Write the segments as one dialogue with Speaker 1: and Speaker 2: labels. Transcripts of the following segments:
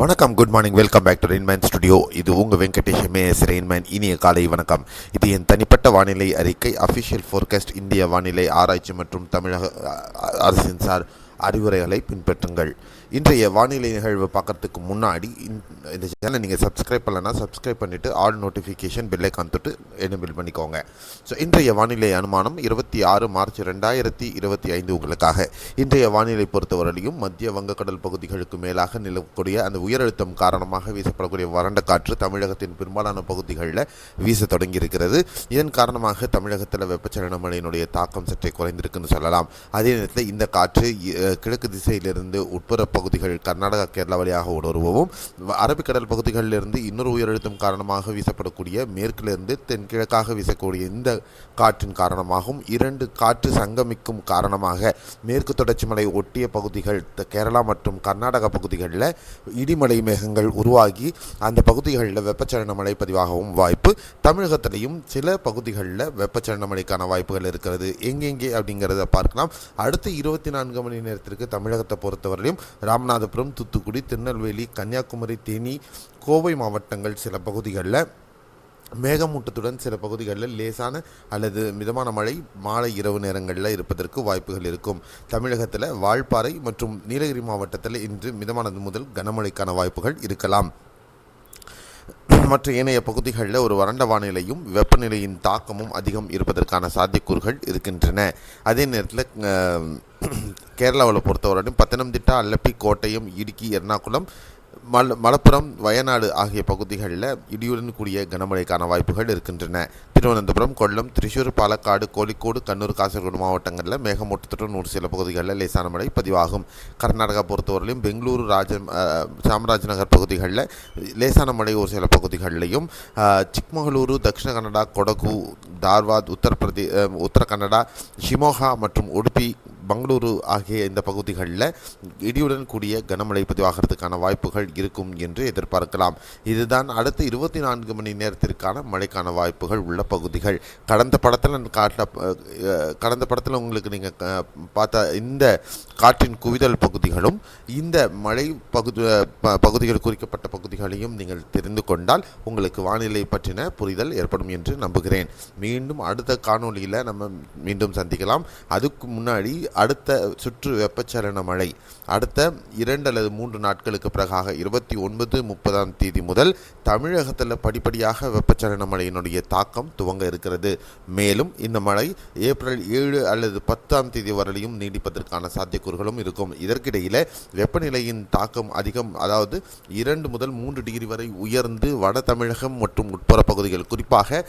Speaker 1: வணக்கம், good morning, welcome back to Rainman studio. இது உங்கள் வெங்கடேஷ் மேஸ் ரெயின்மேன். இனிய காலை வணக்கம். இது என் தனிப்பட்ட வானிலை அறிக்கை. அஃபிஷியல் ஃபோர்காஸ்ட் இந்திய வானிலை ஆராய்ச்சி மற்றும் தமிழக அரசின் சார் அறிவுரைகளை பின்பற்றுங்கள். இன்றைய வானிலை நிகழ்வு பார்க்கறதுக்கு முன்னாடி இந்த சேனலை நீங்கள் சப்ஸ்கிரைப் பண்ணலன்னா சப்ஸ்கிரைப் பண்ணிவிட்டு ஆல் நோட்டிஃபிகேஷன் பெல்லைக்கான் தொட்டு எனேபிள் பண்ணிக்கோங்க. ஸோ இன்றைய வானிலை அனுமானம் 26 மார்ச் 2025 உங்களுக்காக. இன்றைய வானிலை பொறுத்தவரையிலும் மத்திய வங்கக்கடல் பகுதிகளுக்கு மேலாக நிலவக்கூடிய அந்த உயரழுத்தம் காரணமாக வீசப்படக்கூடிய வறண்ட காற்று தமிழகத்தின் பெரும்பாலான பகுதிகளில் வீச தொடங்கியிருக்கிறது. இதன் காரணமாக தமிழகத்தில் வெப்பச்சலன மழையினுடைய தாக்கம் சற்றே குறைந்திருக்குன்னு சொல்லலாம். அதே நேரத்தில் இந்த காற்று கிழக்கு திசையிலிருந்து உட்புற பகுதிகள் கர்நாடகா, கேரளா வழியாக ஊடுருவவும், அரபிக்கடல் பகுதிகளிலிருந்து இன்னொரு உயரழுத்தம் காரணமாக வீசப்படக்கூடிய மேற்கிலிருந்து தென்கிழக்காக வீசக்கூடிய இந்த காற்றின் காரணமாகவும், இரண்டு காற்று சங்கமிக்கும் காரணமாக மேற்கு தொடர்ச்சி மலை ஒட்டிய பகுதிகள் கேரளா மற்றும் கர்நாடகா பகுதிகளில் இடிமலை மேகங்கள் உருவாகி அந்த பகுதிகளில் வெப்பச்சலன மழை பதிவாகவும் வாய்ப்பு. தமிழகத்திலையும் சில பகுதிகளில் வெப்பச்சலன மழைக்கான வாய்ப்புகள் இருக்கிறது. எங்கெங்கே அப்படிங்கிறத பார்க்கலாம். அடுத்த 24 மணி நேரத்திற்கு தமிழகத்தை பொறுத்தவரையிலும் ராமநாதபுரம், தூத்துக்குடி, திருநெல்வேலி, கன்னியாகுமரி, தேனி, கோவை மாவட்டங்கள் சில பகுதிகளில் மேகமூட்டத்துடன் சில பகுதிகளில் லேசான அல்லது மிதமான மழை மாலை இரவு நேரங்களில் இருப்பதற்கு வாய்ப்புகள் இருக்கும். தமிழகத்தில் வால்பாறை மற்றும் நீலகிரி மாவட்டத்தில் இன்று மிதமானது முதல் கனமழைக்கான வாய்ப்புகள் இருக்கலாம். மற்ற ஏனைய பகுதிகளில் ஒரு வறண்ட வானிலையும் வெப்பநிலையின் தாக்கமும் அதிகம் இருப்பதற்கான சாத்தியக்கூறுகள் இருக்கின்றன. அதே நேரத்தில் கேரளாவில் பொறுத்தவரையும் பத்தனம்திட்டா, அல்லப்பி, கோட்டயம், இடுக்கி, எர்ணாகுளம், மலப்புரம், வயநாடு ஆகிய பகுதிகளில் இடியுடன் கூடிய கனமழைக்கான வாய்ப்புகள் இருக்கின்றன. திருவனந்தபுரம், கொல்லம், திரிசூர், பாலக்காடு, கோழிக்கோடு, கண்ணூர், காசர்கோடு மாவட்டங்களில் மேகமூட்டத்துடன் ஒரு சில பகுதிகளில் லேசான மழை பதிவாகும். கர்நாடகா பொறுத்தவரையிலும் பெங்களூரு, சாமராஜநகர் பகுதிகளில் லேசான மழை ஒரு சில பகுதிகளிலையும், சிக்மகளூரு, தக்ஷிண கன்னடா, கொடகு, தார்வாத், உத்தர கன்னடா, ஷிமோகா மற்றும் உடுப்பி, பெங்களூரு ஆகிய இந்த பகுதிகளில் இடியுடன் கூடிய கனமழை பதிவாகிறதுக்கான வாய்ப்புகள் இருக்கும் என்று எதிர்பார்க்கலாம். இதுதான் அடுத்த 24 மணி நேரத்திற்கான மழைக்கான வாய்ப்புகள் உள்ள பகுதிகள். கடந்த படத்தில் உங்களுக்கு நீங்கள் பார்த்த இந்த காற்றின் குவிதல் பகுதிகளும் இந்த மழை பகுதிகள் குறிக்கப்பட்ட பகுதிகளையும் நீங்கள் தெரிந்து கொண்டால் உங்களுக்கு வானிலை பற்றின புரிதல் ஏற்படும் என்று நம்புகிறேன். மீண்டும் அடுத்த காணொலியில் நம்ம மீண்டும் சந்திக்கலாம். அதுக்கு முன்னாடி அடுத்த சுற்று வெப்பச்சலன மழை அடுத்த 2 அல்லது 3 நாட்களுக்கு பிறகாக 29, 30 முதல் தமிழகத்தில் படிப்படியாக வெப்பச்சலன மழையினுடைய தாக்கம் துவங்க இருக்கிறது. மேலும் இந்த மழை ஏப்ரல் 7 அல்லது 10 வரையிலும் நீடிப்பதற்கான சாத்தியக்கூறுகளும் இருக்கும். இதற்கிடையில் வெப்பநிலையின் தாக்கம் அதிகம், அதாவது 2 முதல் 3 டிகிரி வரை உயர்ந்து வட தமிழகம் மற்றும் உட்புற பகுதிகள், குறிப்பாக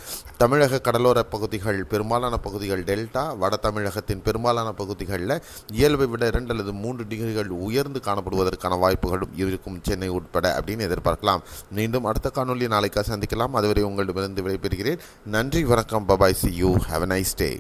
Speaker 1: தமிழக கடலோர பகுதிகள், பெரும்பாலான பகுதிகள், டெல்டா, வட தமிழகத்தின் பெரும்பாலான பகுதிகளில் இயல்பை விட 2 அல்லது 3 டிகிரிகள் உயர்ந்து காணப்படுவதற்கான வாய்ப்புகளும் இருக்கும், சென்னை உட்பட அப்படின்னு எதிர்பார்க்கலாம். மீண்டும் அடுத்த காணொலி நாளைக்கு சந்திக்கலாம். அதுவரை உங்களிடமிருந்து விடைபெறுகிறேன். நன்றி, வணக்கம், bye bye, see you, have a nice day.